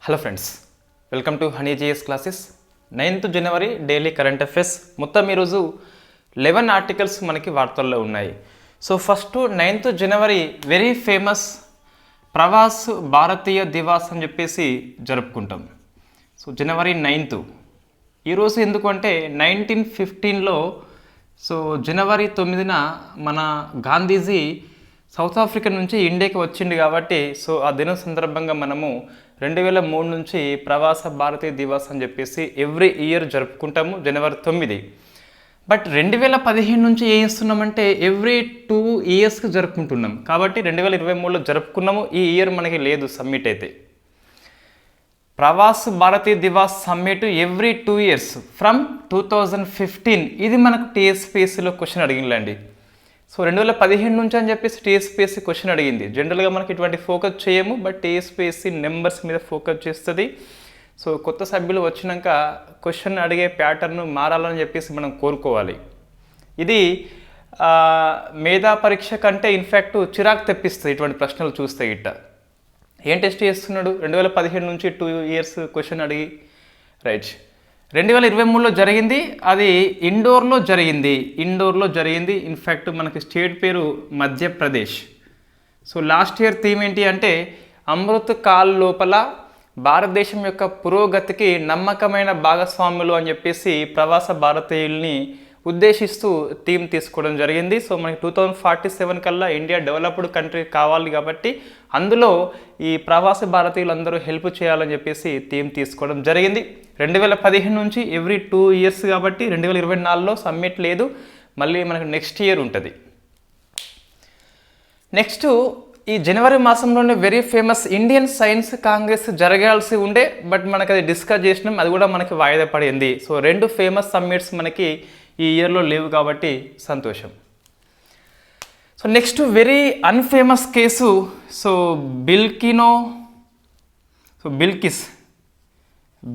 Hello friends, welcome to honey GS classes. 9th January daily current affairs. మొత్తం ఈరోజు 11 articles మనకి వార్తల్లో ఉన్నాయి. So first 9th January very famous Pravas Bharatiya Divas అని చెప్పేసి జరుపుకుంటాం. సో జనవరి 9th ఈరోజు ఎందుకు అంటే 1915లో సో జనవరి 9న మన గాంధీజీ సౌత్ ఆఫ్రికా నుంచి ఇండియాకి వచ్చింది కాబట్టి సో ఆ దినం సందర్భంగా మనము 2003 నుంచి ప్రవాస భారతీయ దివాస్ అని చెప్పేసి ఎవ్రీ ఇయర్ జరుపుకుంటాము జనవరి 9. బట్ 2015 నుంచి ఏం చేస్తున్నామంటే ఎవ్రీ 2 ఇయర్స్కి జరుపుకుంటున్నాం. కాబట్టి 2023లో జరుపుకున్నాము. ఈ ఇయర్ మనకి లేదు సమ్మిట్. అయితే Pravasi Bharatiya Divas summit every 2 years from 2015. ఇది మనకు టీఎస్పీఎస్సీలో క్వశ్చన్ అడిగిందండి. సో 2015 నుంచి అని చెప్పేసి టీఎస్పీఎస్సీ క్వశ్చన్ అడిగింది. జనరల్గా మనకి ఇటువంటి ఫోకస్ చేయము, బట్ టీఎస్పీఎస్సీ నెంబర్స్ మీద ఫోకస్ చేస్తుంది. సో కొత్త సభ్యులు వచ్చినాక క్వశ్చన్ అడిగే ప్యాటర్న్ మారాలని చెప్పేసి మనం కోరుకోవాలి. ఇది మేధా పరీక్ష కంటే ఇన్ఫ్యాక్ట్ చిరాకు తెప్పిస్తుంది ఇటువంటి ప్రశ్నలు చూస్తే. ఇట్ట ఏం టెస్ట్ చేస్తున్నాడు 2015 నుంచి 2 ఇయర్స్ క్వశ్చన్ అడిగి. రైట్, 2023లో జరిగింది. అది ఇండోర్లో జరిగింది. ఇన్ఫ్యాక్ట్ మనకి స్టేట్ పేరు Madhya Pradesh. So last year theme ఏంటి అంటే అమృత్ కాల్ లోపల భారతదేశం యొక్క పురోగతికి నమ్మకమైన భాగస్వాములు అని చెప్పేసి ప్రవాస భారతీయుల్ని ఉద్దేశిస్తూ థీమ్ తీసుకోవడం జరిగింది. సో మనకి 2047 కల్లా ఇండియా డెవలప్డ్ కంట్రీ కావాలి కాబట్టి అందులో ఈ ప్రవాస భారతీయులందరూ హెల్ప్ చేయాలని చెప్పేసి థీమ్ తీసుకోవడం జరిగింది. 2015 నుంచి ఎవ్రీ 2 ఇయర్స్ కాబట్టి 2024లో సమ్మిట్ లేదు. మళ్ళీ మనకు నెక్స్ట్ ఇయర్ ఉంటుంది. నెక్స్ట్ ఈ జనవరి మాసంలోనే very famous Indian Science Congress జరగాల్సి ఉండే, బట్ మనకు అది డిస్కస్ చేసినాం. అది కూడా మనకి వాయిదా పడింది. సో 2 ఫేమస్ సమ్మిట్స్ మనకి ఈ ఇయర్లో లేవు కాబట్టి సంతోషం. So next very infamous case. So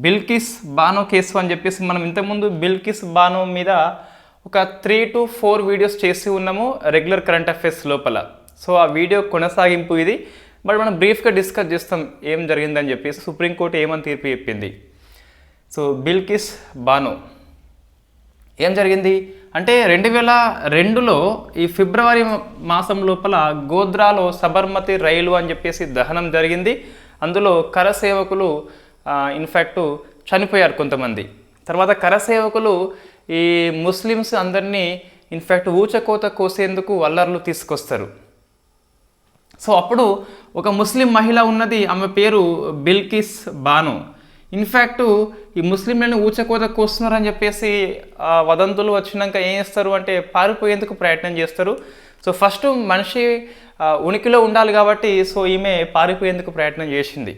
Bilkis Bano case అని చెప్పేసి మనం ఇంతకుముందు బిల్కిస్ బానో మీద ఒక 3 to 4 వీడియోస్ చేసి ఉన్నాము రెగ్యులర్ కరెంట్ అఫైర్స్ లోపల. సో ఆ వీడియో కొనసాగింపు ఇది. బట్ మనం బ్రీఫ్గా డిస్కస్ చేస్తాం ఏం జరిగిందని చెప్పేసి. సుప్రీంకోర్టు ఏమని తీర్పు చెప్పింది. సో బిల్కిస్ బానో ఏం జరిగింది అంటే 2002లో ఈ ఫిబ్రవరి మాసం లోపల గోధ్రాలో సబర్మతి రైలు అని చెప్పేసి దహనం జరిగింది. అందులో కరసేవకులు ఇన్ఫ్యాక్ట్ చనిపోయారు కొంతమంది. తర్వాత కరసేవకులు ఈ ముస్లిమ్స్ అందరినీ ఇన్ఫ్యాక్ట్ ఊచకోత కోసేందుకు అల్లర్లు తీసుకొస్తారు. సో అప్పుడు ఒక ముస్లిం మహిళ ఉన్నది, ఆమె పేరు బిల్కిస్ బానో. ఇన్ఫ్యాక్ట్ ఈ ముస్లింలను ఊచకోత కోస్తున్నారని చెప్పేసి వదంతులు వచ్చినాక ఏం చేస్తారు అంటే పారిపోయేందుకు ప్రయత్నం చేస్తారు. సో ఫస్ట్ మనిషి ఉనికిలో ఉండాలి కాబట్టి సో ఈమె పారిపోయేందుకు ప్రయత్నం చేసింది.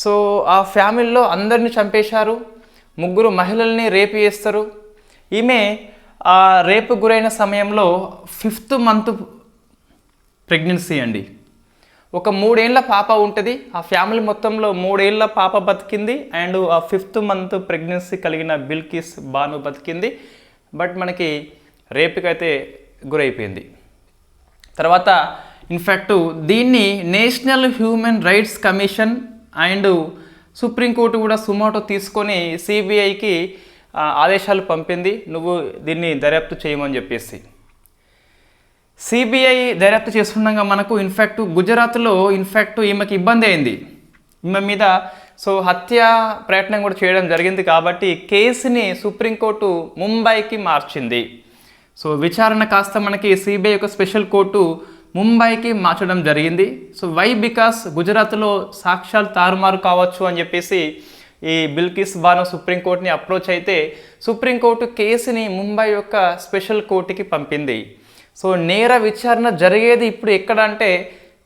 సో ఆ ఫ్యామిలీలో అందరిని చంపేశారు. 3 మహిళల్ని రేపు చేస్తారు. ఈమె ఆ రేపు గురైన సమయంలో 5th month ప్రెగ్నెన్సీ అండి. ఒక 3 ఏళ్ల పాప ఉంటుంది. ఆ ఫ్యామిలీ మొత్తంలో 3 ఏళ్ల పాప బతికింది అండ్ ఆ 5th month ప్రెగ్నెన్సీ కలిగిన బిల్కిస్ బాను బతికింది. బట్ మనకి రేపుకైతే గురైపోయింది. తర్వాత ఇన్ఫ్యాక్ట్ దీన్ని national human rights commission and supreme court కూడా సుమోటో తీసుకొని సిబిఐకి ఆదేశాలు పంపింది, నువ్వు దీన్ని దర్యాప్తు చేయమని చెప్పేసి. సిబిఐ దర్యాప్తు చేస్తుండగా మనకు ఇన్ఫ్యాక్ట్ గుజరాత్లో ఇన్ఫ్యాక్ట్ ఈమెకి ఇబ్బంది అయింది. ఈమె మీద సో హత్య ప్రయత్నం కూడా చేయడం జరిగింది కాబట్టి కేసుని సుప్రీంకోర్టు ముంబైకి మార్చింది. సో విచారణ కాస్త మనకి సిబిఐ యొక్క స్పెషల్ కోర్టు ముంబైకి మార్చడం జరిగింది. సో వై బికాస్ గుజరాత్లో సాక్ష్యాలు తారుమారు కావచ్చు అని చెప్పేసి ఈ బిల్కిస్ బానో సుప్రీంకోర్టుని అప్రోచ్ అయితే సుప్రీంకోర్టు కేసుని ముంబై యొక్క స్పెషల్ కోర్టుకి పంపింది. సో నేర విచారణ జరిగేది ఇప్పుడు ఎక్కడ అంటే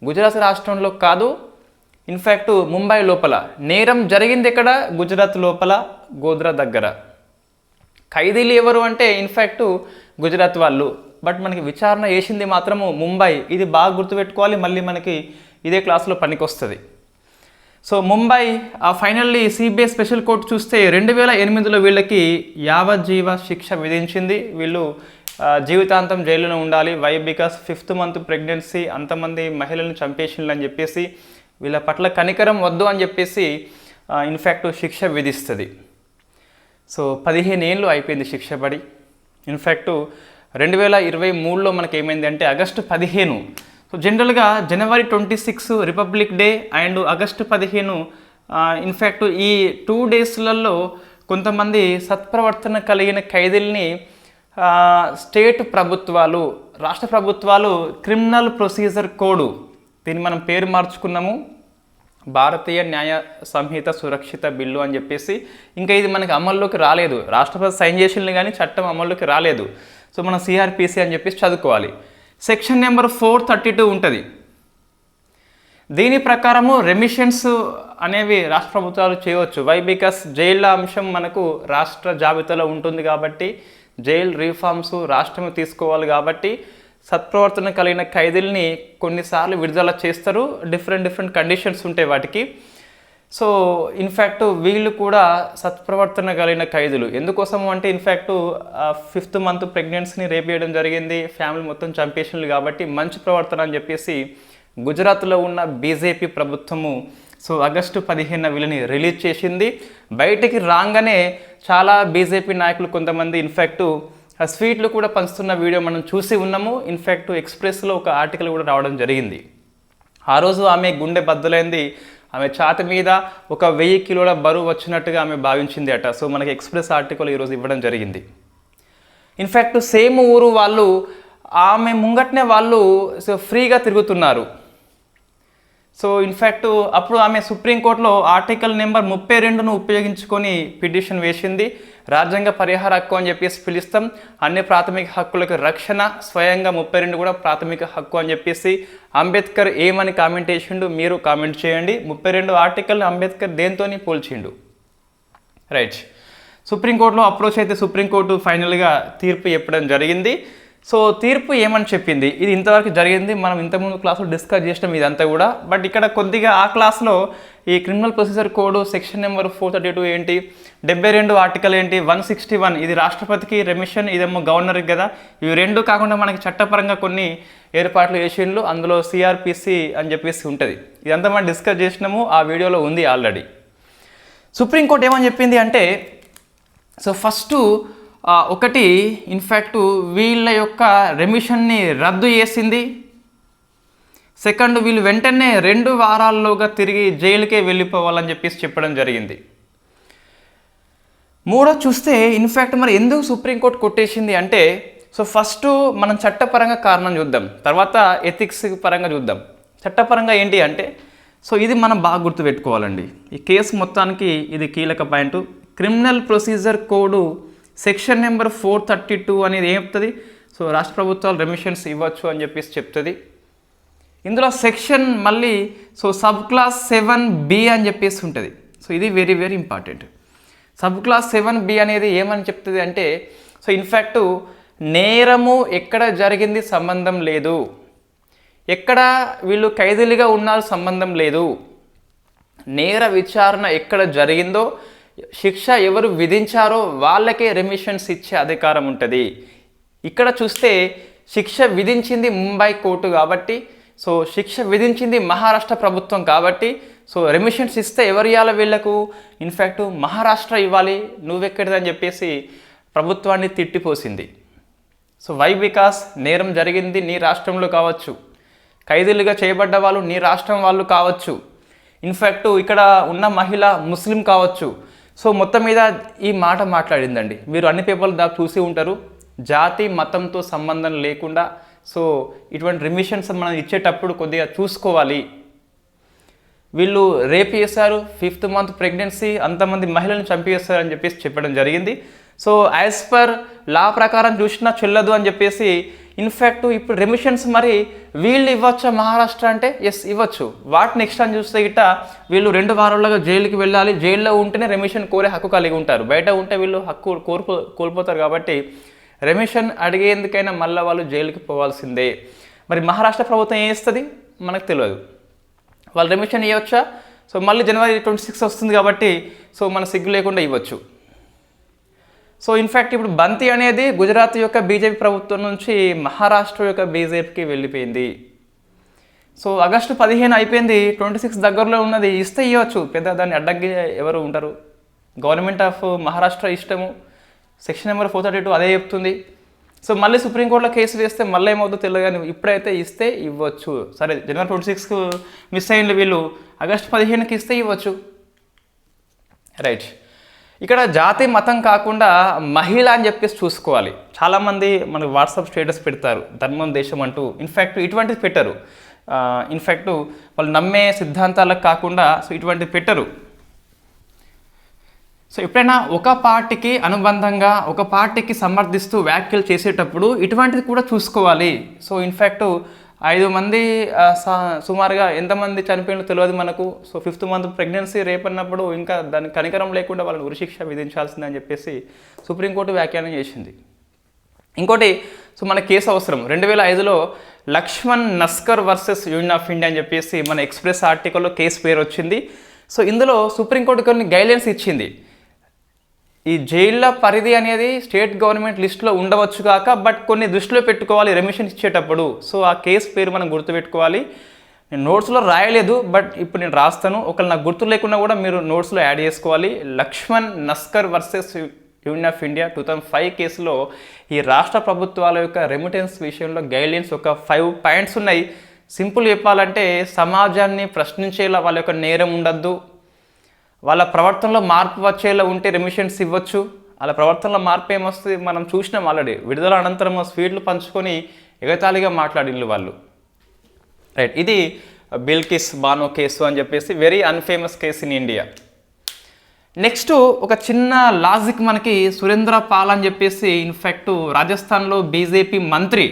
గుజరాత్ రాష్ట్రంలో కాదు, ఇన్ఫ్యాక్ట్ ముంబై లోపల. నేరం జరిగింది ఎక్కడ? గుజరాత్ లోపల గోధ్రా దగ్గర. ఖైదీలు ఎవరు అంటే ఇన్ఫ్యాక్ట్ గుజరాత్ వాళ్ళు. బట్ మనకి విచారణ చేసింది మాత్రము ముంబై. ఇది బాగా గుర్తుపెట్టుకోవాలి, మళ్ళీ మనకి ఇదే క్లాస్లో పనికొస్తుంది. So Mumbai finally CBI special court చూస్తే 2008లో వీళ్ళకి యావజ్జీవ శిక్ష విధించింది. వీళ్ళు జీవితాంతం జైలులో ఉండాలి. Why because 5th month pregnancy, అంతమంది మహిళలను చంపేసిండ్రు అని చెప్పేసి వీళ్ళ పట్ల కనికరం వద్దు అని చెప్పేసి ఇన్ఫ్యాక్ట్ శిక్ష విధిస్తుంది. సో 15 ఏళ్ళు అయిపోయింది శిక్ష పడి. ఇన్ఫ్యాక్ట్ 2023లో మనకి ఏమైంది అంటే ఆగస్టు 15. సో జనరల్గా జనవరి 26 republic day and August 15 in fact ఈ 2 డేస్లలో కొంతమంది సత్ప్రవర్తన కలిగిన ఖైదీల్ని స్టేట్ ప్రభుత్వాలు, రాష్ట్ర ప్రభుత్వాలు క్రిమినల్ ప్రొసీజర్ కోడ్, దీన్ని మనం పేరు మార్చుకున్నాము భారతీయ న్యాయ సంహిత సురక్షిత బిల్లు అని చెప్పేసి. ఇంకా ఇది మనకి అమల్లోకి రాలేదు, రాష్ట్రపతి సైన్ చేసింది కానీ చట్టం అమల్లోకి రాలేదు. సో మనం సిఆర్పిసి అని చెప్పేసి చదువుకోవాలి. సెక్షన్ నెంబర్ 432 ఉంటుంది. దీని ప్రకారము రెమిషన్స్ అనేవి రాష్ట్ర ప్రభుత్వాలు చేయవచ్చు. వై? బికాస్ జైళ్ళ అంశం మనకు రాష్ట్ర జాబితాలో ఉంటుంది కాబట్టి, జైల్ రిఫార్మ్స్ రాష్ట్రమే తీసుకోవాలి కాబట్టి సత్ప్రవర్తన కలిగిన ఖైదీల్ని కొన్నిసార్లు విడుదల చేస్తారు. డిఫరెంట్ కండిషన్స్ ఉంటాయి వాటికి. సో ఇన్ఫ్యాక్ట్ వీళ్ళు కూడా సత్ప్రవర్తన కలిగిన ఖైదీలు. ఎందుకోసము అంటే ఇన్ఫ్యాక్ట్ 5th మంత్ ప్రెగ్నెన్సీని రేప్ చేయడం జరిగింది, ఫ్యామిలీ మొత్తం చంపేసినలు కాబట్టి మంచి ప్రవర్తన అని చెప్పేసి గుజరాత్లో ఉన్న బీజేపీ ప్రభుత్వము సో ఆగస్టు 15 వీళ్ళని రిలీజ్ చేసింది. బయటికి రాగానే చాలా బీజేపీ నాయకులు కొంతమంది ఇన్ఫ్యాక్ట్ స్వీట్లు కూడా పంచుతున్న వీడియో మనం చూసి ఉన్నాము. ఇన్ఫ్యాక్ట్ ఎక్స్ప్రెస్లో ఒక ఆర్టికల్ కూడా రావడం జరిగింది. ఆ రోజు ఆమె గుండె బద్దలైంది, ఆమె ఛాతి మీద ఒక 1000 కిలోల బరువు వచ్చినట్టుగా ఆమె భావించింది అట. సో మనకి ఎక్స్ప్రెస్ ఆర్టికల్ ఈరోజు ఇవ్వడం జరిగింది. ఇన్ఫ్యాక్ట్ సేమ్ ఊరు వాళ్ళు ఆమె ముంగట్నే వాళ్ళు సో ఫ్రీగా తిరుగుతున్నారు. సో ఇన్ఫ్యాక్ట్ అప్పుడు ఆమె సుప్రీంకోర్టులో ఆర్టికల్ నెంబర్ 32ను ఉపయోగించుకొని పిటిషన్ వేసింది. రాజ్యాంగ పరిహార హక్కు అని చెప్పేసి పిలుస్తాం, అన్ని ప్రాథమిక హక్కులకు రక్షణ, స్వయంగా 32 కూడా ప్రాథమిక హక్కు అని చెప్పేసి. అంబేద్కర్ ఏమని కామెంట్ చేసిండు మీరు కామెంట్ చేయండి. 32 ఆర్టికల్ని అంబేద్కర్ దేంతోని పోల్చిండు? రైట్. సుప్రీంకోర్టులో అప్రోచ్ అయితే సుప్రీంకోర్టు ఫైనల్గా తీర్పు చెప్పడం జరిగింది. సో తీర్పు ఏమని చెప్పింది? ఇది ఇంతవరకు జరిగింది, మనం ఇంతకుముందు క్లాసులో డిస్కస్ చేసినాం ఇదంతా కూడా. బట్ ఇక్కడ కొద్దిగా ఆ క్లాస్లో ఈ criminal procedure code section number 432 ఏంటి, 72 ఆర్టికల్ ఏంటి, 161 ఇది రాష్ట్రపతికి రెమిషన్, ఇదేమో గవర్నర్కి కదా. ఇవి రెండు కాకుండా మనకి చట్టపరంగా కొన్ని ఏర్పాట్లు చేసిండ్లు, అందులో సిఆర్పిసి అని చెప్పేసి ఉంటుంది. ఇదంతా మనం డిస్కస్ చేసినాము, ఆ వీడియోలో ఉంది ఆల్రెడీ. సుప్రీంకోర్టు ఏమని చెప్పింది అంటే సో ఫస్ట్ ఒకటి ఇన్ఫ్యాక్ట్ వీళ్ళ యొక్క రెమిషన్ని రద్దు చేసింది. సెకండ్ వీళ్ళు వెంటనే 2 వారాల్లోగా తిరిగి జైలుకే వెళ్ళిపోవాలని చెప్పేసి చెప్పడం జరిగింది. మూడో చూస్తే ఇన్ఫ్యాక్ట్ మరి ఎందుకు సుప్రీంకోర్టు కొట్టేసింది అంటే సో ఫస్ట్ మనం చట్టపరంగా కారణం చూద్దాం, తర్వాత ఎథిక్స్ పరంగా చూద్దాం. చట్టపరంగా ఏంటి అంటే సో ఇది మనం బాగా గుర్తుపెట్టుకోవాలండి. ఈ కేసు మొత్తానికి ఇది కీలక point. Criminal procedure code section number 432 అనేది ఏం చెప్తుంది? సో రాష్ట్ర ప్రభుత్వాలు రెమిషన్స్ ఇవ్వచ్చు అని చెప్పేసి చెప్తుంది. ఇందులో సెక్షన్ మళ్ళీ సో సబ్ క్లాస్ 7B అని చెప్పేసి ఉంటుంది. సో ఇది very very important. Sub class 7B అనేది ఏమని చెప్తుంది అంటే సో ఇన్ఫ్యాక్ట్ నేరము ఎక్కడ జరిగింది సంబంధం లేదు, ఎక్కడ వీళ్ళు ఖైదీలుగా ఉన్నారు సంబంధం లేదు, నేర విచారణ ఎక్కడ జరిగిందో శిక్ష ఎవరు విధించారో వాళ్ళకే రెమిషన్స్ ఇచ్చే అధికారం ఉంటుంది. ఇక్కడ చూస్తే శిక్ష విధించింది ముంబై కోర్టు కాబట్టి సో శిక్ష విధించింది మహారాష్ట్ర ప్రభుత్వం కాబట్టి సో రెమిషన్స్ ఇస్తే ఎవరు ఇవ్వాలి వీళ్లకు? ఇన్ఫ్యాక్ట్ మహారాష్ట్ర ఇవ్వాలి, నువ్వెక్కడిదని చెప్పేసి ప్రభుత్వాన్ని తిట్టిపోసింది. So why? బికాస్ నేరం జరిగింది నీ రాష్ట్రంలో కావచ్చు, ఖైదీలుగా చేయబడ్డ వాళ్ళు నీ రాష్ట్రం వాళ్ళు కావచ్చు, ఇన్ఫ్యాక్ట్ ఇక్కడ ఉన్న మహిళ ముస్లిం కావచ్చు. సో మొత్తం మీద ఈ మాట మాట్లాడిందండి. మీరు అన్ని పేపర్లు దాకా చూసి ఉంటారు. జాతి మతంతో సంబంధం లేకుండా సో ఇటువంటి రెమిషన్స్ మనం ఇచ్చేటప్పుడు కొద్దిగా చూసుకోవాలి. వీళ్ళు రేప్ చేశారు, 5th మంత్ ప్రెగ్నెన్సీ, అంతమంది మహిళలను చంపేస్తారు అని చెప్పేసి చెప్పడం జరిగింది. సో యాజ్ పర్ లా ప్రకారం చూసినా చెల్లదు అని చెప్పేసి ఇన్ఫ్యాక్ట్ ఇప్పుడు రెమిషన్స్ మరి వీళ్ళు ఇవ్వచ్చా మహారాష్ట్ర అంటే? ఎస్ ఇవ్వచ్చు. వాట్ నెక్స్ట్ అని చూస్తే గిట్ట వీళ్ళు 2 వారాలుగా జైలుకి వెళ్ళాలి, జైల్లో ఉంటేనే రెమిషన్ కోరే హక్కు కలిగి ఉంటారు, బయట ఉంటే వీళ్ళు హక్కు కోల్పోతారు. కాబట్టి రెమిషన్ అడిగేందుకైనా మళ్ళీ వాళ్ళు జైలుకి పోవాల్సిందే. మరి మహారాష్ట్ర ప్రభుత్వం ఏం చేస్తుంది మనకు తెలియదు. వాళ్ళు రెమిషన్ ఇవ్వచ్చా? సో మళ్ళీ జనవరి 26 వస్తుంది కాబట్టి సో మన సిగ్గు లేకుండా ఇవ్వచ్చు. సో ఇన్ఫ్యాక్ట్ ఇప్పుడు బంతి అనేది గుజరాత్ యొక్క బీజేపీ ప్రభుత్వం నుంచి మహారాష్ట్ర యొక్క బీజేపీకి వెళ్ళిపోయింది. సో ఆగస్టు 15 అయిపోయింది, 26 దగ్గరలో ఉన్నది, ఇస్తే ఇవ్వచ్చు, పెద్ద దాన్ని అడ్డంకి ఎవరు ఉంటారు? గవర్నమెంట్ ఆఫ్ మహారాష్ట్ర ఇష్టము, సెక్షన్ నెంబర్ 432 అదే చెప్తుంది. సో మళ్ళీ సుప్రీంకోర్టులో కేసు వేస్తే మళ్ళీ ఏమవుతుందో తెలియదు, కానీ ఇప్పుడైతే ఇస్తే ఇవ్వచ్చు. సరే, జనవరి 26కు మిస్ అయ్యింది వీళ్ళు, ఆగస్టు 15కి ఇస్తే ఇవ్వచ్చు. రైట్. ఇక్కడ జాతి మతం కాకుండా మహిళ అని చెప్పేసి చూసుకోవాలి. చాలామంది మనకు వాట్సాప్ స్టేటస్ పెడతారు ధర్మం దేశం అంటూ, ఇన్ఫ్యాక్ట్ ఇటువంటిది పెట్టరు. ఇన్ఫ్యాక్ట్ వాళ్ళు నమ్మే సిద్ధాంతాలకు కాకుండా సో ఇటువంటిది పెట్టరు. సో ఎప్పుడైనా ఒక పార్టీకి అనుబంధంగా ఒక పార్టీకి సమర్థిస్తూ వ్యాఖ్యలు చేసేటప్పుడు ఇటువంటిది కూడా చూసుకోవాలి. సో ఇన్ఫ్యాక్ట్ 5 మంది సుమారుగా ఎంతమంది చనిపోయినో తెలియదు మనకు. సో 5th మంత్ ప్రెగ్నెన్సీ రేపన్నప్పుడు ఇంకా దానికి కనికరం లేకుండా వాళ్ళని ఉరిశిక్ష విధించాల్సిందని చెప్పేసి సుప్రీంకోర్టు వ్యాఖ్యానం చేసింది. ఇంకోటి, సో మన కేసు అవసరం 2005లో Laxman Naskar versus union of India అని చెప్పేసి మన ఎక్స్ప్రెస్ ఆర్టికల్లో కేసు పేరు వచ్చింది. సో ఇందులో సుప్రీంకోర్టు కొన్ని గైడ్లైన్స్ ఇచ్చింది. ఈ జైళ్ళ పరిధి అనేది స్టేట్ గవర్నమెంట్ లిస్టులో ఉండవచ్చు కాక, బట్ కొన్ని దృష్టిలో పెట్టుకోవాలి రెమిషన్ ఇచ్చేటప్పుడు. సో ఆ కేసు పేరు మనం గుర్తుపెట్టుకోవాలి. నేను నోట్స్లో రాయలేదు, బట్ ఇప్పుడు నేను రాస్తాను. ఒకవేళ నాకు గుర్తు లేకుండా కూడా మీరు నోట్స్లో యాడ్ చేసుకోవాలి. Lakshman Naskar versus union of India 2005 కేసులో ఈ రాష్ట్ర ప్రభుత్వాల యొక్క రెమిటెన్స్ విషయంలో గైడ్లైన్స్ ఒక 5 పాయింట్స్ ఉన్నాయి. సింపుల్ చెప్పాలంటే సమాజాన్ని ప్రశ్నించేలా వాళ్ళ యొక్క నేరం ఉండద్దు, వాళ్ళ ప్రవర్తనలో మార్పు వచ్చేలా ఉంటే రెమిషన్స్ ఇవ్వచ్చు. వాళ్ళ ప్రవర్తనలో మార్పు ఏమొస్తుంది మనం చూసినాం ఆల్రెడీ. విడుదల అనంతరం స్వీట్లు పంచుకొని ఎగతాళిగా మాట్లాడిల్లు వాళ్ళు. రైట్. ఇది బిల్కిస్ బానో కేసు అని చెప్పేసి very infamous case in India. Next ఒక చిన్న లాజిక్ మనకి సురేంద్ర పాల్ అని చెప్పేసి ఇన్ఫ్యాక్ట్ రాజస్థాన్లో బీజేపీ మంత్రి,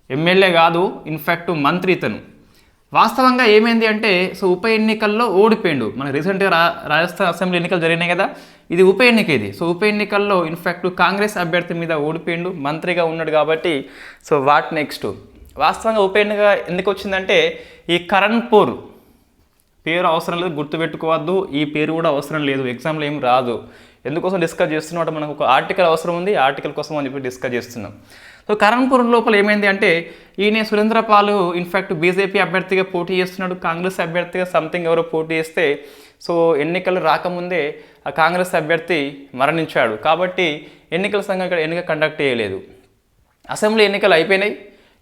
ఎమ్మెల్యే కాదు, ఇన్ఫ్యాక్ట్ మంత్రి ఇతను. వాస్తవంగా ఏమైంది అంటే సో ఉప ఎన్నికల్లో ఓడిపోయిండు. మనకి రీసెంట్గా రాజస్థాన్ అసెంబ్లీ ఎన్నికలు జరిగినాయి కదా, ఇది ఉప ఎన్నిక. ఇది సో ఉప ఎన్నికల్లో ఇన్ఫ్యాక్ట్ కాంగ్రెస్ అభ్యర్థి మీద ఓడిపోయిండు, మంత్రిగా ఉన్నాడు కాబట్టి. So what next? వాస్తవంగా ఉప ఎన్నిక ఎందుకు వచ్చిందంటే ఈ కరణ్పూర్ పేరు అవసరం లేదు, గుర్తుపెట్టుకోవద్దు. ఈ పేరు కూడా అవసరం లేదు, ఎగ్జామ్లో ఏం రాదు. ఎందుకోసం డిస్కస్ చేస్తున్నట్టు మనకు ఒక ఆర్టికల్ అవసరం ఉంది, ఆర్టికల్ కోసం అని చెప్పి డిస్కస్ చేస్తున్నాం. సో కరణ్పూర్ లోపల ఏమైంది అంటే ఈయన సురేంద్ర పాల్ ఇన్ఫ్యాక్ట్ బీజేపీ అభ్యర్థిగా పోటీ చేస్తున్నాడు, కాంగ్రెస్ అభ్యర్థిగా సంథింగ్ ఎవరో పోటీ చేస్తే సో ఎన్నికలు రాకముందే ఆ కాంగ్రెస్ అభ్యర్థి మరణించాడు. కాబట్టి ఎన్నికల సంఘం ఇక్కడ ఎన్నిక కండక్ట్ చేయలేదు. అసెంబ్లీ ఎన్నికలు అయిపోయినాయి,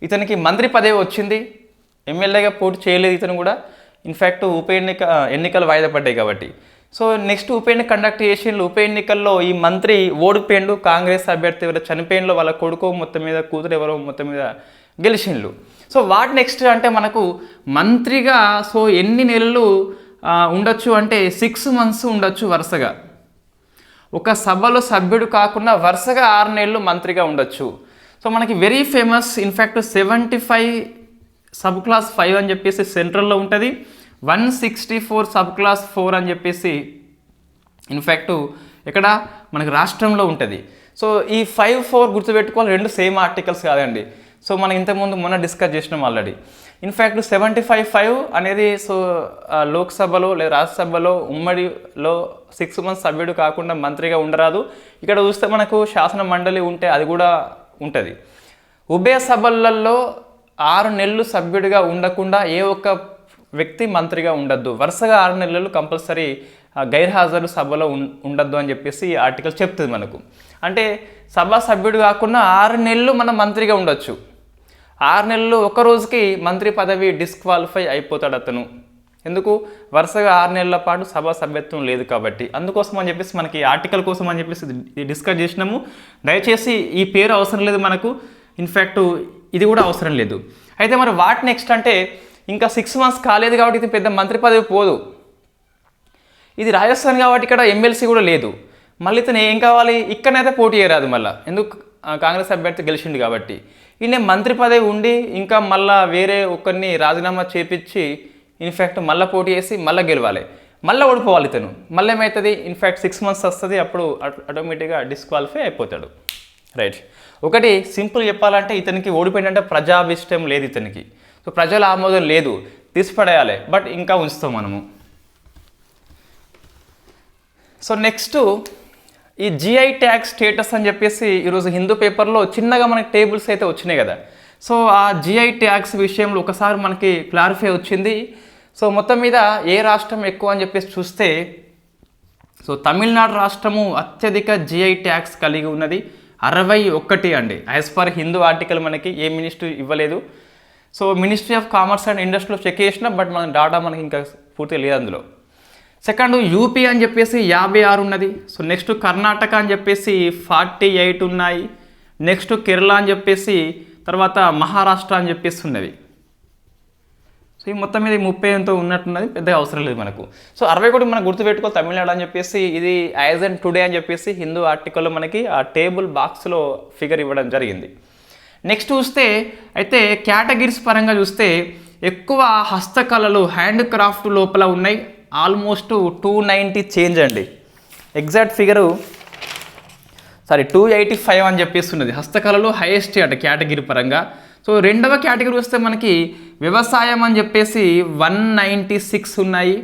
ఇతనికి మంత్రి పదవి వచ్చింది, ఎమ్మెల్యేగా పోటీ చేయలేదు ఇతను కూడా. ఇన్ఫ్యాక్ట్ ఎన్నికలు వాయిదా పడ్డాయి కాబట్టి. సో నెక్స్ట్ ఉప ఎన్నిక కండక్ట్ చేసిండు. ఉప ఎన్నికల్లో ఈ మంత్రి ఓడిపోయిండు, కాంగ్రెస్ అభ్యర్థి ఎవరో చనిపోయిండు, వాళ్ళ కొడుకు మొత్తం మీద కూతురు ఎవరో మొత్తం మీద గెలిచిండ్లు. సో వాట్ నెక్స్ట్ అంటే మనకు మంత్రిగా సో ఎన్ని నెలలు ఉండొచ్చు అంటే 6 months ఉండొచ్చు వరుసగా. ఒక సభలో సభ్యుడు కాకుండా వరుసగా 6 నెలలు మంత్రిగా ఉండొచ్చు. సో మనకి very famous in fact 75 sub class 5 అని చెప్పేసి సెంట్రల్లో ఉంటుంది, 164 సబ్ క్లాస్ 4 అని చెప్పేసి ఇన్ఫ్యాక్ట్ ఇక్కడ మనకి రాష్ట్రంలో ఉంటుంది. సో ఈ 5-4 గుర్తుపెట్టుకోవాలి, 2 సేమ్ ఆర్టికల్స్ కాదండి. సో మనం ఇంతకుముందు మొన్న డిస్కస్ చేసినాం ఆల్రెడీ. ఇన్ఫ్యాక్ట్ 75-5 అనేది సో లోక్సభలో లేదా రాజ్యసభలో ఉమ్మడిలో 6 months సభ్యుడు కాకుండా మంత్రిగా ఉండరాదు. ఇక్కడ చూస్తే మనకు శాసన మండలి ఉంటే అది కూడా ఉంటుంది. ఉభయ సభలలో 6 నెలలు సభ్యుడిగా ఉండకుండా ఏ ఒక్క వ్యక్తి మంత్రిగా ఉండద్దు. వరుసగా 6 నెలలు కంపల్సరీ గైర్హాజరు సభలో ఉండద్దు అని చెప్పేసి ఈ ఆర్టికల్ చెప్తుంది మనకు. అంటే సభ సభ్యుడు కాకుండా 6 నెలలు మనం మంత్రిగా ఉండొచ్చు. 6 నెలలు ఒక రోజుకి మంత్రి పదవి డిస్క్వాలిఫై అయిపోతాడు అతను. ఎందుకు? వరుసగా 6 నెలల పాటు సభా సభ్యత్వం లేదు కాబట్టి. అందుకోసం అని చెప్పేసి మనకి ఆర్టికల్ కోసం అని చెప్పేసి డిస్కస్ చేసినాము. దయచేసి ఈ పేరు అవసరం లేదు మనకు, ఇన్ఫ్యాక్ట్ ఇది కూడా అవసరం లేదు. అయితే మరి వాట్ నెక్స్ట్ అంటే ఇంకా 6 months కాలేదు కాబట్టి ఇది పెద్ద మంత్రి పదవి పోదు. ఇది రాజస్థాన్ కాబట్టి ఇక్కడ ఎమ్మెల్సీ కూడా లేదు. మళ్ళీ ఇతను ఏం కావాలి, ఇక్కడనైతే పోటీ చేయరాదు మళ్ళీ, ఎందుకు కాంగ్రెస్ అభ్యర్థి గెలిచిండు కాబట్టి. ఈయన మంత్రి పదవి ఉండి ఇంకా మళ్ళీ వేరే ఒకరిని రాజీనామా చేపించి ఇన్ఫ్యాక్ట్ మళ్ళీ పోటీ చేసి మళ్ళీ గెలవాలి, మళ్ళీ ఓడిపోవాలి ఇతను. మళ్ళీ ఏమవుతుంది, ఇన్ఫ్యాక్ట్ 6 months వస్తుంది, అప్పుడు ఆటోమేటిక్గా డిస్క్వాలిఫై అయిపోతాడు. రైట్. ఒకటి సింపుల్ చెప్పాలంటే ఇతనికి ఓడిపోయిందంటే ప్రజాభిష్టం లేదు ఇతనికి. సో ప్రజల ఆమోదం లేదు, తీసిపడేయాలి, బట్ ఇంకా ఉంచుతాం మనము. సో నెక్స్ట్ ఈ జిఐ ట్యాగ్ స్టేటస్ అని చెప్పేసి ఈరోజు హిందూ పేపర్లో చిన్నగా మనకి టేబుల్స్ అయితే వచ్చినాయి కదా. సో ఆ జిఐ ట్యాగ్స్ విషయంలో ఒకసారి మనకి క్లారిఫై వచ్చింది. సో మొత్తం మీద ఏ రాష్ట్రం ఎక్కువ అని చెప్పేసి చూస్తే సో తమిళనాడు రాష్ట్రము అత్యధిక జిఐ ట్యాగ్స్ కలిగి ఉన్నది 61 అండి. యాజ్ పర్ హిందూ ఆర్టికల్ మనకి ఏ మినిస్ట్రీ ఇవ్వలేదు. So ministry of commerce and ఇండస్ట్రీలో చెక్ చేసినా బట్ మన డాటా మనకి ఇంకా పూర్తిగా లేదు అందులో. సెకండ్ యూపీ అని చెప్పేసి 56 ఉన్నది. సో నెక్స్ట్ కర్ణాటక అని చెప్పేసి 48 ఉన్నాయి. నెక్స్ట్ కేరళ అని చెప్పేసి, తర్వాత మహారాష్ట్ర అని చెప్పేసి ఉన్నవి. సో ఈ మొత్తం మీద 30 ఎంతో ఉన్నట్టున్నది, పెద్దగా అవసరం లేదు మనకు. సో 61 మనం గుర్తుపెట్టుకో తమిళనాడు అని చెప్పేసి, ఇది యాజ్ అండ్ టుడే అని చెప్పేసి హిందూ ఆర్టికల్లో మనకి ఆ టేబుల్ బాక్స్లో ఫిగర్ ఇవ్వడం జరిగింది. నెక్స్ట్ చూస్తే అయితే కేటగిరీస్ పరంగా చూస్తే ఎక్కువ హస్తకళలు హ్యాండ్ క్రాఫ్ట్ లోపల ఉన్నాయి. ఆల్మోస్ట్ 290 చేంజ్ అండి. ఎగ్జాక్ట్ ఫిగరు 285 అని చెప్పేసి ఉన్నది. హస్తకళలు హైయెస్ట్ అట కేటగిరీ పరంగా. సో రెండవ కేటగిరీ వస్తే మనకి వ్యవసాయం అని చెప్పేసి 196 ఉన్నాయి.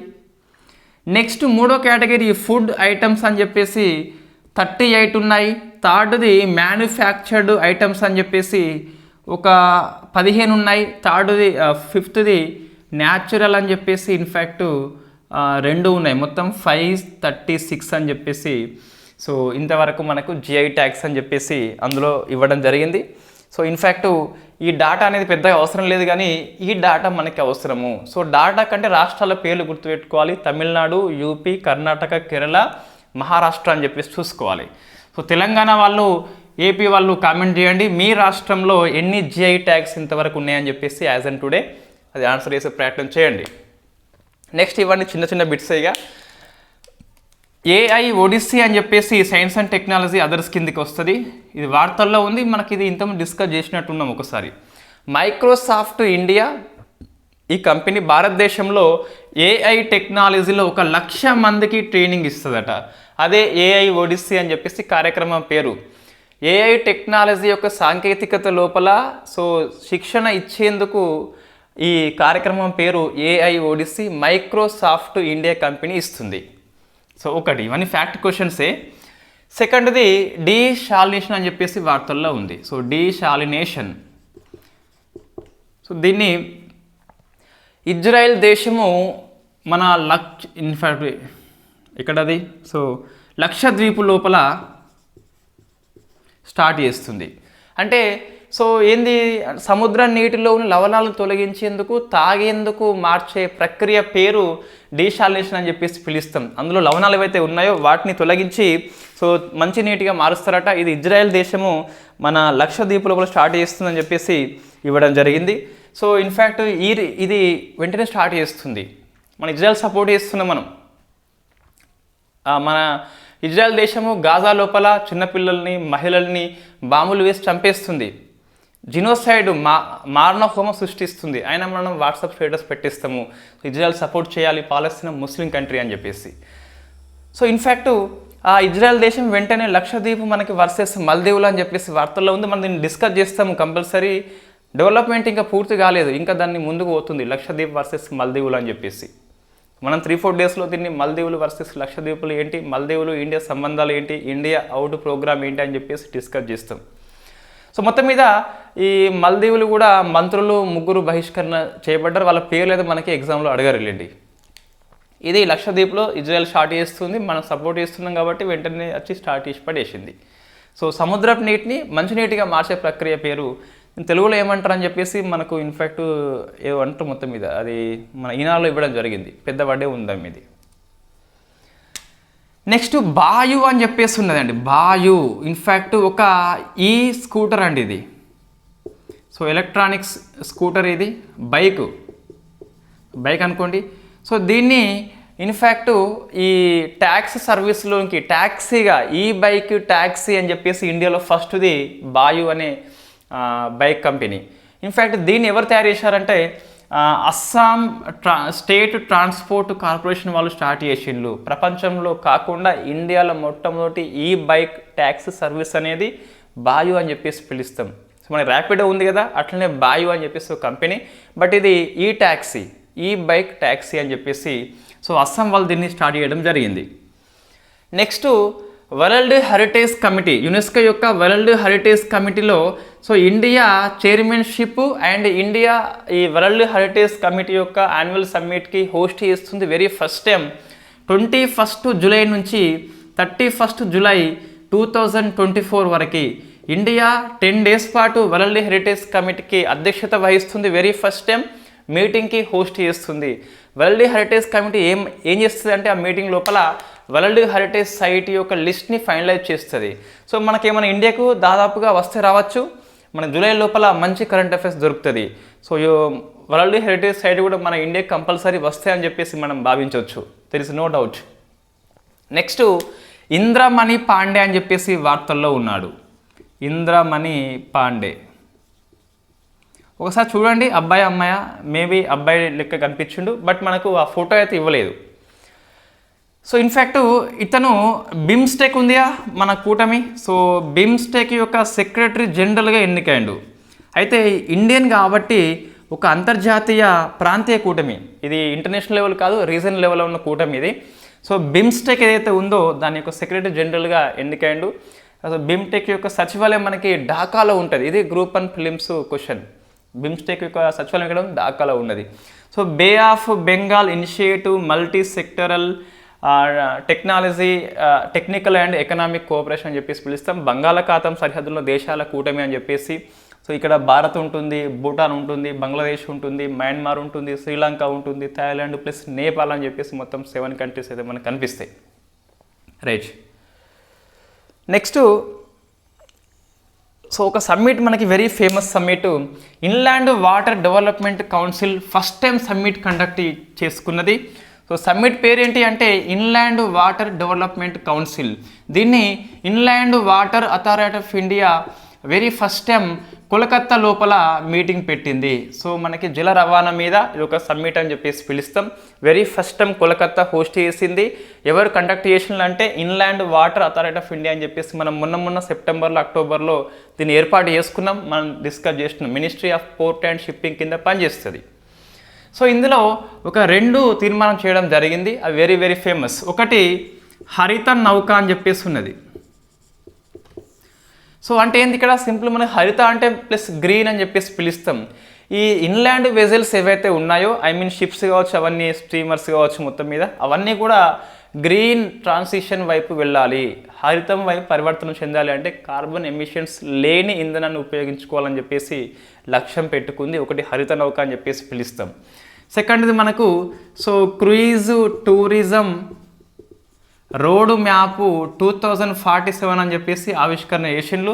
నెక్స్ట్ మూడో కేటగిరీ ఫుడ్ ఐటమ్స్ అని చెప్పేసి 38 ఉన్నాయి. థర్డ్ది మ్యానుఫ్యాక్చర్డ్ ఐటమ్స్ అని చెప్పేసి ఒక 15 ఉన్నాయి. ఫిఫ్త్ది న్యాచురల్ అని చెప్పేసి ఇన్ఫ్యాక్ట్ 2 ఉన్నాయి. మొత్తం 536 అని చెప్పేసి. సో ఇంతవరకు మనకు జిఐ ట్యాగ్స్ అని చెప్పేసి అందులో ఇవ్వడం జరిగింది. సో ఇన్ఫ్యాక్ట్ ఈ డాటా అనేది పెద్దగా అవసరం లేదు, కానీ ఈ డాటా మనకి అవసరము. సో డాటా కంటే రాష్ట్రాల పేర్లు గుర్తుపెట్టుకోవాలి. తమిళనాడు, యూపీ, కర్ణాటక, కేరళ, మహారాష్ట్ర అని చెప్పేసి చూసుకోవాలి. సో తెలంగాణ వాళ్ళు, ఏపీ వాళ్ళు కామెంట్ చేయండి, మీ రాష్ట్రంలో ఎన్ని జిఐ ట్యాగ్స్ ఇంతవరకు ఉన్నాయని చెప్పేసి యాజ్ అండ్ టుడే అది ఆన్సర్ చేసే ప్రయత్నం చేయండి. నెక్స్ట్ ఇవన్నీ చిన్న చిన్న బిట్స్ ఇక ఏఐ ఒడిస్సీ అని చెప్పేసి సైన్స్ అండ్ టెక్నాలజీ అదర్స్ కిందికి వస్తుంది. ఇది వార్తల్లో ఉంది, మనకి ఇది ఇంతకుముందు డిస్కస్ చేసినట్టున్నాం ఒకసారి. మైక్రోసాఫ్ట్ ఇండియా ఈ కంపెనీ భారతదేశంలో ఏఐ టెక్నాలజీలో 1,00,000 మందికి ట్రైనింగ్ ఇస్తుందట. అదే ఏఐ ఒడిస్సీ అని చెప్పేసి కార్యక్రమం పేరు. ఏఐ టెక్నాలజీ యొక్క సాంకేతికత లోపల సో శిక్షణ ఇచ్చేందుకు ఈ కార్యక్రమం పేరు AI odyssey Microsoft India company ఇస్తుంది. సో ఒకటి ఇవన్నీ ఫ్యాక్ట్ క్వశ్చన్సే. సెకండ్ది డీశాలినేషన్ అని చెప్పేసి వార్తల్లో ఉంది. సో డీశాలినేషన్, సో దీన్ని ఇజ్రాయెల్ దేశము మన ఇన్ఫ్యాక్ట్ ఇక్కడది సో లక్షద్వీపు లోపల స్టార్ట్ చేస్తుంది. అంటే సో ఏంది, సముద్ర నీటిలో ఉన్న లవణాలను తొలగించేందుకు తాగేందుకు మార్చే ప్రక్రియ పేరు డీశాలినేషన్ అని చెప్పేసి పిలుస్తాం. అందులో లవణాలు ఏవైతే ఉన్నాయో వాటిని తొలగించి సో మంచి నీటిగా మారుస్తారట. ఇది ఇజ్రాయెల్ దేశము మన లక్షద్వీపు లోపల స్టార్ట్ చేస్తుందని చెప్పేసి ఇవ్వడం జరిగింది. సో ఇన్ఫ్యాక్ట్ ఇది వెంటనే స్టార్ట్ చేస్తుంది. మన ఇజ్రాయెల్ సపోర్ట్ చేస్తున్నాం మనం. మన ఇజ్రాయెల్ దేశము గాజా లోపల చిన్నపిల్లల్ని, మహిళల్ని బాంబులు వేసి చంపేస్తుంది. జినోసైడ్ మారణ హోమం సృష్టిస్తుంది. అయినా మనం వాట్సాప్ స్టేటస్ పెట్టిస్తాము ఇజ్రాయెల్ సపోర్ట్ చేయాలి, పాలస్తీనా ముస్లిం కంట్రీ అని చెప్పేసి. సో ఇన్ఫ్యాక్ట్ ఆ ఇజ్రాయెల్ దేశం వెంటనే లక్షద్వీప్ మనకి వర్సెస్ మల్దీవులు అని చెప్పేసి వార్తల్లో ఉంది. మనం దీన్ని డిస్కస్ చేస్తాము కంపల్సరీ. డెవలప్మెంట్ ఇంకా పూర్తి కాలేదు, ఇంకా దాన్ని ముందుకు పోతుంది. లక్షద్వీప్ వర్సెస్ మల్దీవులు అని చెప్పేసి మనం 3-4 డేస్లో దీన్ని మల్దీవులు వర్సెస్ లక్షద్వీపులు ఏంటి, మల్దీవులు ఇండియా సంబంధాలు ఏంటి, ఇండియా అవుట్ ప్రోగ్రామ్ ఏంటి అని చెప్పేసి డిస్కస్ చేస్తాం. సో మొత్తం మీద ఈ మల్దీవులు కూడా మంత్రులు 3 బహిష్కరణ చేయబడ్డారు. వాళ్ళ పేర్లు అయితే మనకి ఎగ్జామ్లో అడగారు వెళ్ళండి. ఇది లక్షద్వీప్లో ఇజ్రాయెల్ స్టార్ట్ చేస్తుంది, మనం సపోర్ట్ చేస్తున్నాం కాబట్టి వెంటనే వచ్చి స్టార్ట్ చేసి పడేసింది. సో సముద్రపు నీటిని మంచినీటిగా మార్చే ప్రక్రియ పేరు తెలుగులో ఏమంటారని చెప్పేసి మనకు ఇన్ఫ్యాక్ట్ ఏమంటారు మొత్తం మీద అది మన ఈనాలో ఇవ్వడం జరిగింది. పెద్ద వర్డే ఉందా మీది. నెక్స్ట్ బాయు అని చెప్పేసి ఉన్నదండి. బాయు ఇన్ఫ్యాక్ట్ ఒక ఈ స్కూటర్ అండి ఇది. సో ఎలక్ట్రానిక్స్ స్కూటర్, ఇది బైక్ అనుకోండి. సో దీన్ని ఇన్ఫ్యాక్ట్ ఈ ట్యాక్సీ సర్వీస్లోకి ట్యాక్సీగా ఈ బైక్ ట్యాక్సీ అని చెప్పేసి ఇండియాలో ఫస్ట్ది బాయు అనే బైక్ కంపెనీ. ఇన్ఫ్యాక్ట్ దీన్ని ఎవరు తయారు చేశారంటే అస్సాం స్టేట్ ట్రాన్స్పోర్ట్ కార్పొరేషన్ వాళ్ళు స్టార్ట్ చేసిండ్రు. ప్రపంచంలో కాకుండా ఇండియాలో మొట్టమొదటి ఈ బైక్ ట్యాక్సీ సర్వీస్ అనేది బాయు అని చెప్పేసి పిలుస్తాం. సో మనకి ర్యాపిడో ఉంది కదా, అట్లనే బాయు అని చెప్పేసి ఒక కంపెనీ. బట్ ఇది ఈ బైక్ ట్యాక్సీ అని చెప్పేసి సో అస్సాం వాళ్ళు దీన్ని స్టార్ట్ చేయడం జరిగింది. Next world heritage committee, UNESCO యొక్క వరల్డ్ హెరిటేజ్ కమిటీలో so India chairmanship and India ఈ వరల్డ్ హెరిటేజ్ కమిటీ యొక్క యాన్యువల్ సమ్మిట్కి హోస్ట్ చేస్తుంది వెరీ ఫస్ట్ టైం 21 జూలై నుంచి 31 జూలై 2024 వరకు. ఇండియా 10 డేస్ పాటు వరల్డ్ హెరిటేజ్ కమిటీకి అధ్యక్షత వహిస్తుంది. వెరీ ఫస్ట్ టైం మీటింగ్కి హోస్ట్ చేస్తుంది. వరల్డ్ హెరిటేజ్ కమిటీ ఏం చేస్తుంది అంటే ఆ మీటింగ్ లోపల వరల్డ్ హెరిటేజ్ సైట్ యొక్క లిస్ట్ని ఫైనలైజ్ చేస్తుంది. సో మనకేమైనా ఇండియాకు దాదాపుగా వస్తే రావచ్చు, మన జూలై లోపల మంచి కరెంట్ అఫైర్స్ దొరుకుతుంది. సో వరల్డ్ హెరిటేజ్ సైట్ కూడా మన ఇండియాకి కంపల్సరీ వస్తాయని చెప్పేసి మనం భావించవచ్చు, there is no doubt. Next Indramani Pandey అని చెప్పేసి వార్తల్లో ఉన్నాడు. ఇంద్రమణి పాండే ఒకసారి చూడండి, అబ్బాయి అమ్మాయ, మేబీ అబ్బాయి లెక్క కనిపించిండు, బట్ మనకు ఆ ఫోటో అయితే ఇవ్వలేదు. సో ఇన్ఫ్యాక్ట్ ఇతను బిమ్స్టెక్ ఉందిగా మన కూటమి, సో బిమ్స్టెక్ యొక్క సెక్రటరీ జనరల్గా ఎన్నికైండు. అయితే ఇండియన్ కాబట్టి ఒక అంతర్జాతీయ ప్రాంతీయ కూటమి, ఇది ఇంటర్నేషనల్ లెవెల్ కాదు, రీజనల్ లెవెల్లో ఉన్న కూటమి ఇది. సో బిమ్స్టెక్ ఏదైతే ఉందో దాని యొక్క సెక్రటరీ జనరల్గా ఎన్నికైండు. సో బిమ్స్టెక్ యొక్క సచివాలయం మనకి ఢాకాలో ఉంటుంది. ఇది గ్రూప్ 1 ప్రిలిమ్స్ క్వశ్చన్. బిమ్స్టెక్ యొక్క సచివాలయం ఇక్కడ ఢాకాలో ఉన్నది. So bay of Bengal initiative multi sectoral technical and economic cooperation అని చెప్పేసి పిలుస్తాం. బంగాళాఖాతం సరిహద్దుల్లో దేశాల కూటమి అని చెప్పేసి. సో ఇక్కడ భారత్ ఉంటుంది, భూటాన్ ఉంటుంది, బంగ్లాదేశ్ ఉంటుంది, మయన్మార్ ఉంటుంది, శ్రీలంక ఉంటుంది, థాయిలాండ్ ప్లస్ నేపాల్ అని చెప్పేసి మొత్తం 7 కంట్రీస్ అయితే మనకు కనిపిస్తాయి. రైట్, నెక్స్ట్ సో ఒక సమ్మిట్ మనకి very famous summit, inland water development council first time summit conduct చేసుకున్నది. సో సమ్మిట్ పేరేంటి అంటే ఇన్లాండ్ వాటర్ డెవలప్మెంట్ కౌన్సిల్. దీన్ని inland water authority of India very first time Kolkata లోపల మీటింగ్ పెట్టింది. సో మనకి జల రవాణా మీద ఇది ఒక సమ్మిట్ అని చెప్పేసి పిలుస్తాం. Very first time Kolkata host చేసింది. ఎవరు కండక్ట్ చేసిన అంటే inland water authority of India అని చెప్పేసి మనం మొన్న సెప్టెంబర్లో అక్టోబర్లో దీన్ని ఏర్పాటు చేసుకున్నాం. మనం డిస్కస్ చేస్తున్నాం. Ministry of port and shipping కింద పనిచేస్తుంది. సో ఇందులో ఒక 2 తీర్మానం చేయడం జరిగింది, అవి వెరీ వెరీ ఫేమస్. ఒకటి హరిత నౌక అని చెప్పేసి ఉన్నది. సో అంటే ఏంది ఇక్కడ సింపుల్, మనకి హరిత అంటే ప్లస్ గ్రీన్ అని చెప్పేసి పిలుస్తాం. ఈ ఇన్లాండ్ వెజల్స్ ఏవైతే ఉన్నాయో, ఐ మీన్ షిప్స్ కావచ్చు, అవన్నీ స్టీమర్స్ కావచ్చు, మొత్తం మీద అవన్నీ కూడా గ్రీన్ ట్రాన్సిషన్ వైపు వెళ్ళాలి, హరితం వైపు పరివర్తన చెందాలి. అంటే కార్బన్ ఎమిషన్స్ లేని ఇంధనాన్ని ఉపయోగించుకోవాలని చెప్పేసి లక్ష్యం పెట్టుకుంది. ఒకటి హరిత నౌక అని చెప్పేసి పిలుస్తాం. సెకండ్ది మనకు so cruise tourism road map 2047 అని చెప్పేసి ఆవిష్కరణ చేసిండ్లు.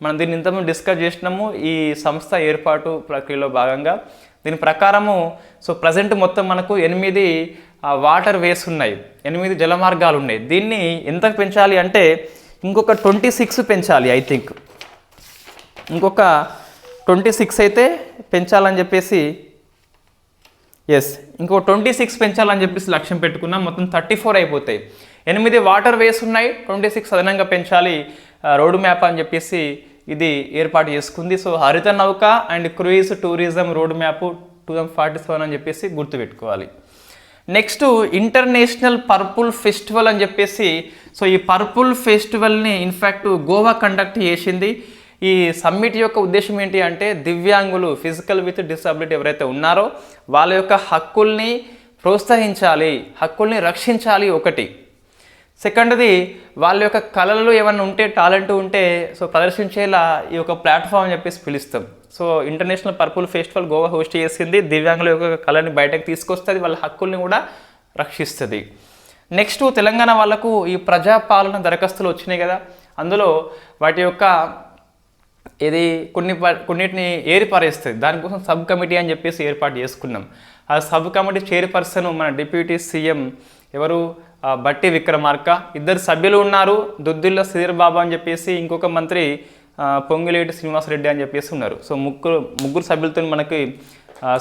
మనం దీన్ని ఇంతకుముందు డిస్కస్ చేసినాము ఈ సంస్థ ఏర్పాటు ప్రక్రియలో భాగంగా. దీని ప్రకారము సో ప్రజెంట్ మొత్తం మనకు 8 వాటర్ వేస్ ఉన్నాయి, 8 జలమార్గాలు ఉన్నాయి. దీన్ని ఎంతకు పెంచాలి అంటే ఇంకొక 26 పెంచాలి. ఐ థింక్ ఇంకొక 26 అయితే పెంచాలని చెప్పేసి, ఎస్ ఇంకో 26 పెంచాలని చెప్పేసి లక్ష్యం పెట్టుకున్నాం. మొత్తం 34 అయిపోతాయి. 8 వాటర్ వేస్ ఉన్నాయి, 26 అదనంగా పెంచాలి రోడ్ మ్యాప్ అని చెప్పేసి ఇది ఏర్పాటు చేసుకుంది. సో హరిత నౌక and cruise tourism road map 2047 అని చెప్పేసి గుర్తుపెట్టుకోవాలి. నెక్స్ట్ ఇంటర్నేషనల్ పర్పుల్ ఫెస్టివల్ అని చెప్పేసి, సో ఈ పర్పుల్ ఫెస్టివల్ని ఇన్ఫ్యాక్ట్ గోవా కండక్ట్ చేసింది. ఈ సమ్మిట్ యొక్క ఉద్దేశం ఏంటి అంటే దివ్యాంగులు, ఫిజికల్ విత్ డిసబిలిటీ ఎవరైతే ఉన్నారో వాళ్ళ యొక్క హక్కుల్ని ప్రోత్సహించాలి, హక్కుల్ని రక్షించాలి ఒకటి. సెకండ్ది వాళ్ళ యొక్క కళలు ఏమన్నా ఉంటే, టాలెంట్ ఉంటే సో ప్రదర్శించేలా ఈ యొక్క ప్లాట్ఫామ్ అని చెప్పేసి పిలుస్తాం. So international purple festival Goa host చేసింది. దివ్యాంగుల యొక్క కళని బయటకు తీసుకొస్తుంది, వాళ్ళ హక్కుల్ని కూడా రక్షిస్తుంది. నెక్స్ట్ తెలంగాణ వాళ్ళకు ఈ ప్రజాపాలన దరఖాస్తులు వచ్చినాయి కదా, అందులో వాటి యొక్క ఇది కొన్నిటిని ఏర్పరేస్తుంది. దానికోసం సబ్ కమిటీ అని చెప్పేసి ఏర్పాటు చేసుకున్నాం. ఆ సబ్ కమిటీ చైర్పర్సన్ మన డిప్యూటీ సీఎం ఎవరు, బట్టి విక్రమార్క. 2 సభ్యులు ఉన్నారు, దుద్దిల్ల శ్రీధర్ బాబు అని చెప్పేసి, ఇంకొక మంత్రి పొంగిలేటి శ్రీనివాసరెడ్డి అని చెప్పేసి ఉన్నారు. సో ముగ్గురు సభ్యులతో మనకి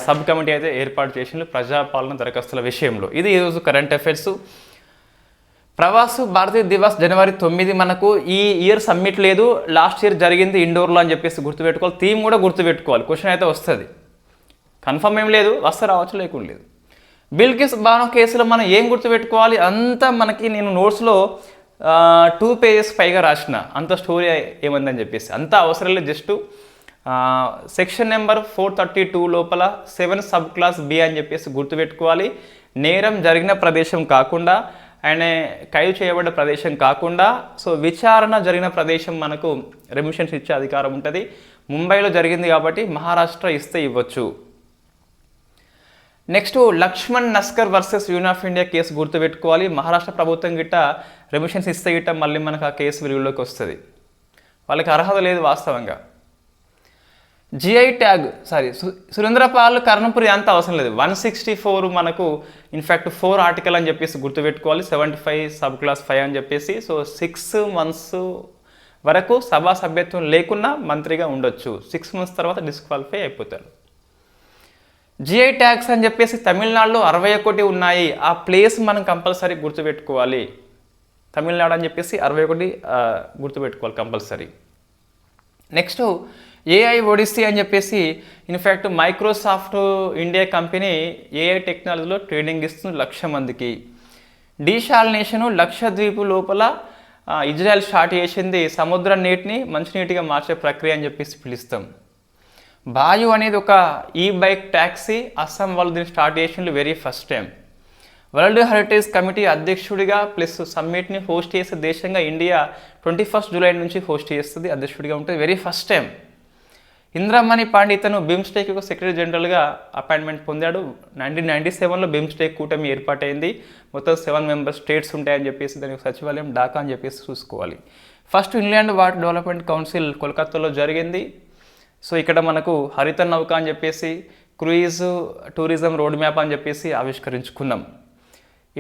సబ్ కమిటీ అయితే ఏర్పాటు చేసిండ్రు ప్రజాపాలన దరఖాస్తుల విషయంలో. ఇది ఈరోజు కరెంట్ అఫైర్స్. ప్రవాసు భారతీయ దివస్ జనవరి 9 మనకు ఈ ఇయర్ సమ్మిట్ లేదు, లాస్ట్ ఇయర్ జరిగింది ఇండోర్లో అని చెప్పేసి గుర్తుపెట్టుకోవాలి. థీమ్ కూడా గుర్తుపెట్టుకోవాలి, క్వశ్చన్ అయితే వస్తుంది, కన్ఫర్మ్ ఏం లేదు, వస్తే రావచ్చు లేకుండా లేదు. బిల్కిస్ బానో కేసులో మనం ఏం గుర్తుపెట్టుకోవాలి అంతా మనకి నేను నోట్స్లో 2 పేజెస్ పైగా రాసిన అంత స్టోరీ ఏమందని చెప్పేసి అంత అవసరం లేదు. జస్ట్ సెక్షన్ నెంబర్ 432 లోపల 7 సబ్ క్లాస్ బి అని చెప్పేసి గుర్తుపెట్టుకోవాలి. నేరం జరిగిన ప్రదేశం కాకుండా ఆయన ఖైదు చేయబడ్డ ప్రదేశం కాకుండా సో విచారణ జరిగిన ప్రదేశం మనకు రెమిషన్స్ ఇచ్చే అధికారం ఉంటుంది. ముంబైలో జరిగింది కాబట్టి మహారాష్ట్ర ఇస్తే ఇవ్వచ్చు. Next Lakshman Naskar versus union of India case గుర్తుపెట్టుకోవాలి. మహారాష్ట్ర ప్రభుత్వం గిట్ట రెమిషన్స్ ఇస్తే గిట్ట మళ్ళీ మనకు ఆ కేసు విలువలోకి వస్తుంది. వాళ్ళకి అర్హత లేదు వాస్తవంగా. జిఐ ట్యాగ్ సురేంద్రపాల్ కర్ణపురి అంత అవసరం లేదు. 164 మనకు ఇన్ఫ్యాక్ట్ 4 ఆర్టికల్ అని చెప్పేసి గుర్తుపెట్టుకోవాలి. 75 సబ్ క్లాస్ 5 అని చెప్పేసి సో 6 months వరకు సభా సభ్యత్వం లేకున్నా మంత్రిగా ఉండొచ్చు. 6 months తర్వాత డిస్క్వాలిఫై అయిపోతారు. జిఐ ట్యాగ్స్ అని చెప్పేసి తమిళనాడులో 61 ఉన్నాయి. ఆ ప్లేస్ మనం కంపల్సరీ గుర్తుపెట్టుకోవాలి. తమిళనాడు అని చెప్పేసి 61 గుర్తుపెట్టుకోవాలి కంపల్సరీ. నెక్స్ట్ ఏఐ ఒడిస్సీ అని చెప్పేసి in fact Microsoft India company AI టెక్నాలజీలో ట్రైనింగ్ ఇస్తుంది 1,00,000 మందికి. డీశాలినేషను లక్షద్వీపు లోపల ఇజ్రాయెల్ స్టార్ట్ చేసింది సముద్ర నీటిని మంచినీటిగా మార్చే ప్రక్రియ అని చెప్పేసి పిలుస్తాం. బాయు అనేది ఒక ఈ బైక్ ట్యాక్సీ. అస్సాం వాళ్ళు దీన్ని స్టార్ట్ చేసింది very first time. World heritage committee అధ్యక్షుడిగా ప్లస్ సమ్మిట్ని హోస్ట్ చేసే దేశంగా ఇండియా 21 జూలై నుంచి హోస్ట్ చేస్తుంది, అధ్యక్షుడిగా ఉంటుంది. Very first time. ఇంద్రమణి పాండితను బిమ్స్టేక్ సెక్రటరీ జనరల్గా అపాయింట్మెంట్ పొందాడు. 1997లో బిమ్స్టేక్ కూటమి ఏర్పాటైంది. మొత్తం 7 member స్టేట్స్ ఉంటాయని చెప్పేసి దానికి సచివాలయం ఢాకా అని చెప్పేసి చూసుకోవాలి. First inland water development council కోల్కతాలో జరిగింది. సో ఇక్కడ మనకు హరిత నౌక అని చెప్పేసి క్రూయిజ్ టూరిజం రోడ్ మ్యాప్ అని చెప్పేసి ఆవిష్కరించుకున్నాం.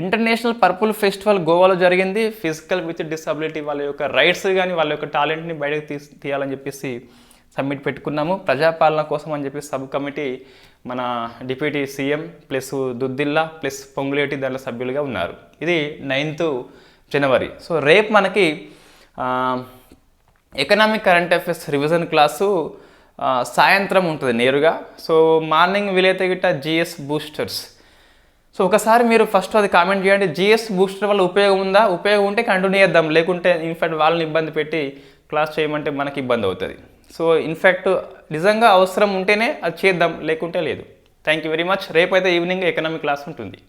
ఇంటర్నేషనల్ పర్పుల్ ఫెస్టివల్ గోవాలో జరిగింది. ఫిజికల్ విత్ డిసబిలిటీ వాళ్ళ యొక్క రైట్స్ కానీ వాళ్ళ యొక్క టాలెంట్ని బయటకు తీయాలని చెప్పేసి సబ్మిట్ పెట్టుకున్నాము. ప్రజాపాలన కోసం అని చెప్పి సబ్ కమిటీ మన deputy CM plus Duddilla plus Ponguleti దానిలో సభ్యులుగా ఉన్నారు. ఇది 9th జనవరి. సో రేపు మనకి economic current affairs revision class సాయంత్రం ఉంటుంది నేరుగా. సో మార్నింగ్ వీలైతే గిట్ట జిఎస్ బూస్టర్స్. సో ఒకసారి మీరు ఫస్ట్ అది కామెంట్ చేయండి. జిఎస్ బూస్టర్ వల్ల ఉపయోగం ఉందా? ఉపయోగం ఉంటే కంటిన్యూ చేద్దాం, లేకుంటే ఇన్ఫ్యాక్ట్ వాళ్ళని ఇబ్బంది పెట్టి క్లాస్ చేయమంటే మనకి ఇబ్బంది అవుతుంది. సో ఇన్ఫ్యాక్ట్ నిజంగా అవసరం ఉంటేనే అది చేద్దాం, లేకుంటే లేదు. Thank you very much. రేపైతే ఈవినింగ్ ఎకనామిక్ క్లాస్ ఉంటుంది.